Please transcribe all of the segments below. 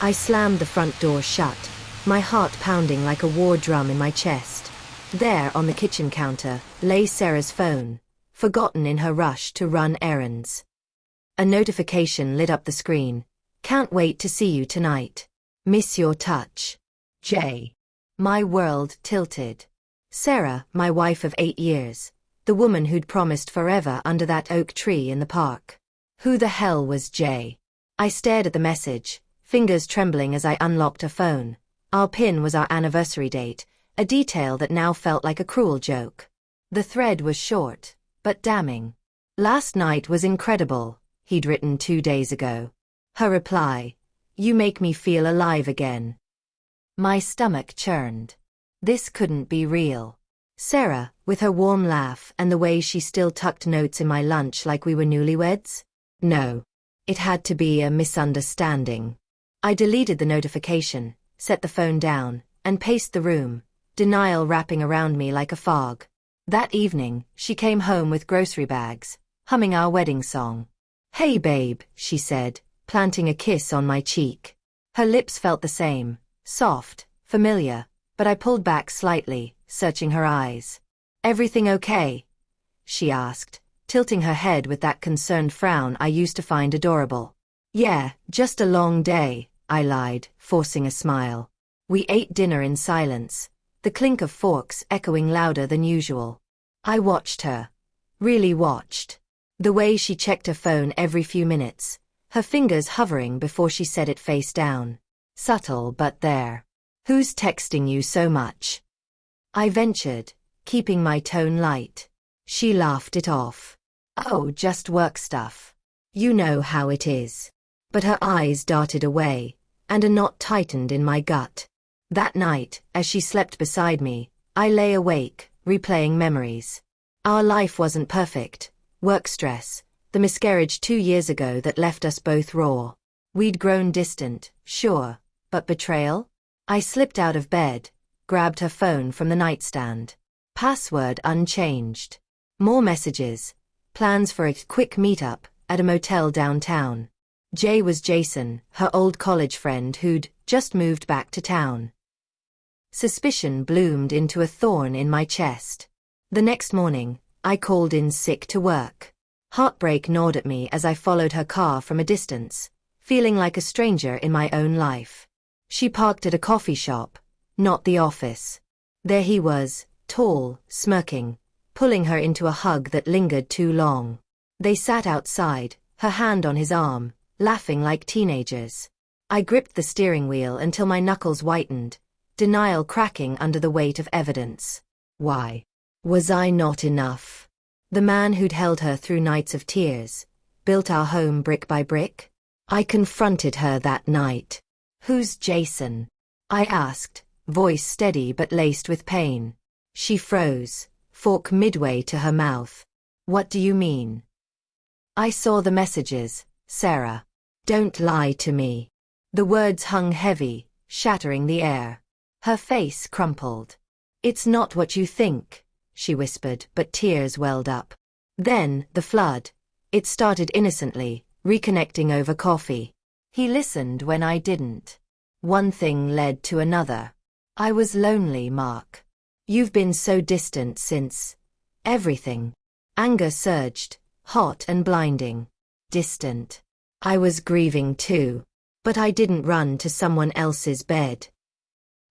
I slammed the front door shut, my heart pounding like a war drum in my chest. There on the kitchen counter lay Sarah's phone, forgotten in her rush to run errands. A notification lit up the screen. Can't wait to see you tonight. Miss your touch. Jay. My world tilted. Sarah, my wife of 8 years. The woman who'd promised forever under that oak tree in the park. Who the hell was Jay? I stared at the message, fingers trembling as I unlocked a phone. Our pin was our anniversary date, a detail that now felt like a cruel joke. The thread was short, but damning. Last night was incredible, he'd written 2 days ago. Her reply, you make me feel alive again. My stomach churned. This couldn't be real. Sarah, with her warm laugh and the way she still tucked notes in my lunch like we were newlyweds? No. It had to be a misunderstanding. I deleted the notification, set the phone down, and paced the room, denial wrapping around me like a fog. That evening, she came home with grocery bags, humming our wedding song. Hey babe, she said, planting a kiss on my cheek. Her lips felt the same, soft, familiar, but I pulled back slightly, searching her eyes. Everything okay? She asked, tilting her head with that concerned frown I used to find adorable. Yeah, just a long day, I lied, forcing a smile. We ate dinner in silence, the clink of forks echoing louder than usual. I watched her. Really watched. The way she checked her phone every few minutes, her fingers hovering before she set it face down. Subtle but there. Who's texting you so much? I ventured, keeping my tone light. She laughed it off. Oh, just work stuff. You know how it is. But her eyes darted away, and a knot tightened in my gut. That night, as she slept beside me, I lay awake, replaying memories. Our life wasn't perfect. Work stress, the miscarriage 2 years ago that left us both raw. We'd grown distant, sure, but betrayal? I slipped out of bed, grabbed her phone from the nightstand. Password unchanged. More messages. Plans for a quick meetup at a motel downtown. Jay was Jason, her old college friend who'd just moved back to town. Suspicion bloomed into a thorn in my chest. The next morning, I called in sick to work. Heartbreak gnawed at me as I followed her car from a distance, feeling like a stranger in my own life. She parked at a coffee shop, not the office. There he was, tall, smirking, pulling her into a hug that lingered too long. They sat outside, her hand on his arm, laughing like teenagers. I gripped the steering wheel until my knuckles whitened, denial cracking under the weight of evidence. Why? Was I not enough? The man who'd held her through nights of tears, built our home brick by brick? I confronted her that night. Who's Jason? I asked, voice steady but laced with pain. She froze, fork midway to her mouth. What do you mean? I saw the messages, Sarah. Don't lie to me. The words hung heavy, shattering the air. Her face crumpled. It's not what you think, she whispered, but tears welled up. Then, the flood. It started innocently, reconnecting over coffee. He listened when I didn't. One thing led to another. I was lonely, Mark. You've been so distant since. Everything. Anger surged, hot and blinding. Distant. I was grieving too. But I didn't run to someone else's bed.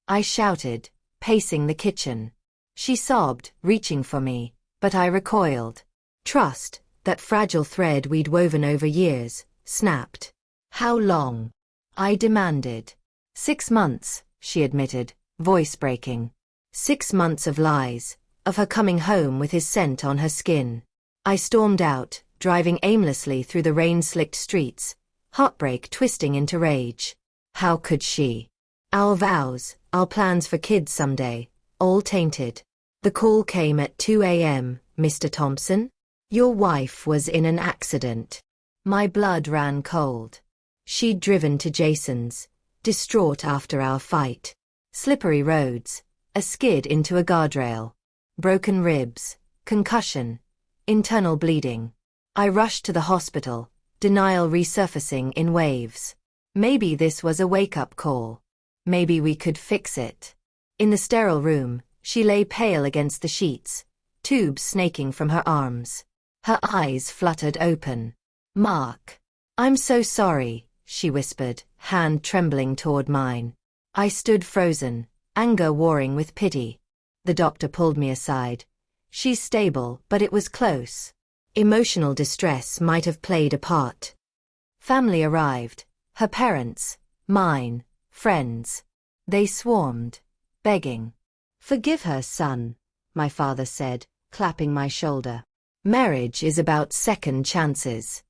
I shouted, pacing the kitchen. She sobbed, reaching for me, but I recoiled. Trust, that fragile thread we'd woven over years, snapped. How long? I demanded. 6 months, she admitted, voice breaking. 6 months of lies, of her coming home with his scent on her skin. I stormed out, driving aimlessly through the rain-slicked streets, heartbreak twisting into rage. How could she? Our vows, our plans for kids someday, all tainted. The call came at 2 a.m., Mr. Thompson? Your wife was in an accident. My blood ran cold. She'd driven to Jason's, distraught after our fight. Slippery roads, a skid into a guardrail. Broken ribs, concussion, internal bleeding. I rushed to the hospital, denial resurfacing in waves. Maybe this was a wake-up call. Maybe we could fix it. In the sterile room, she lay pale against the sheets, tubes snaking from her arms. Her eyes fluttered open. "Mark. I'm so sorry," she whispered, hand trembling toward mine. I stood frozen, anger warring with pity. The doctor pulled me aside. "She's stable, but it was close." Emotional distress might have played a part. Family arrived. Her parents, mine, friends. They swarmed, begging. "Forgive her, son," my father said, clapping my shoulder. "Marriage is about second chances."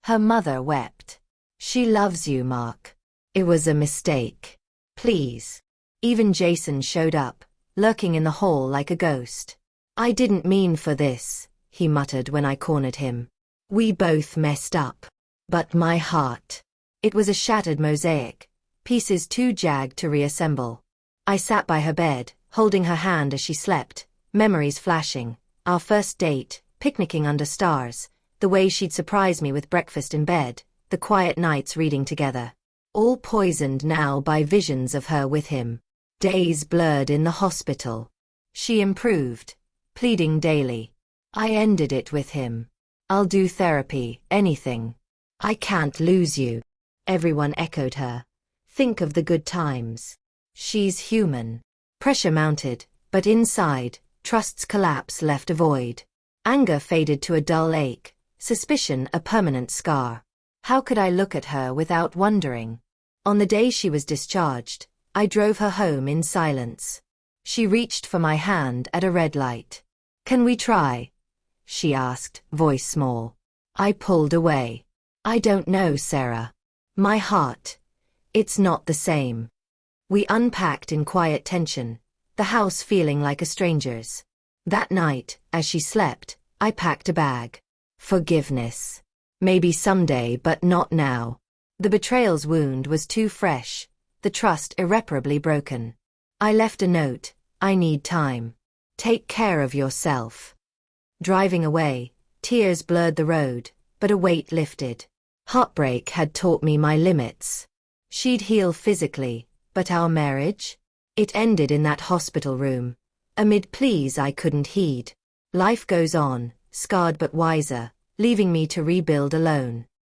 Her mother wept. "She loves you, Mark. It was a mistake. Please." Even Jason showed up, lurking in the hall like a ghost. "I didn't mean for this," he muttered when I cornered him. "We both messed up. But my heart. It was a shattered mosaic, pieces too jagged to reassemble." I sat by her bed, holding her hand as she slept, memories flashing. Our first date, picnicking under stars, the way she'd surprise me with breakfast in bed, the quiet nights reading together. All poisoned now by visions of her with him. Days blurred in the hospital. She improved, pleading daily. I ended it with him. "I'll do therapy, anything. I can't lose you." Everyone echoed her. Think of the good times. She's human. Pressure mounted, but inside, trust's collapse left a void. Anger faded to a dull ache, suspicion a permanent scar. How could I look at her without wondering? On the day she was discharged, I drove her home in silence. She reached for my hand at a red light. "Can we try?" she asked, voice small. I pulled away. "I don't know, Sarah. My heart. It's not the same." We unpacked in quiet tension, the house feeling like a stranger's. That night, as she slept, I packed a bag. Forgiveness. Maybe someday, but not now. The betrayal's wound was too fresh, the trust irreparably broken. I left a note. "I need time. Take care of yourself." Driving away, tears blurred the road, but a weight lifted. Heartbreak had taught me my limits. She'd heal physically, but our marriage? It ended in that hospital room, amid pleas I couldn't heed. Life goes on, scarred but wiser, leaving me to rebuild alone.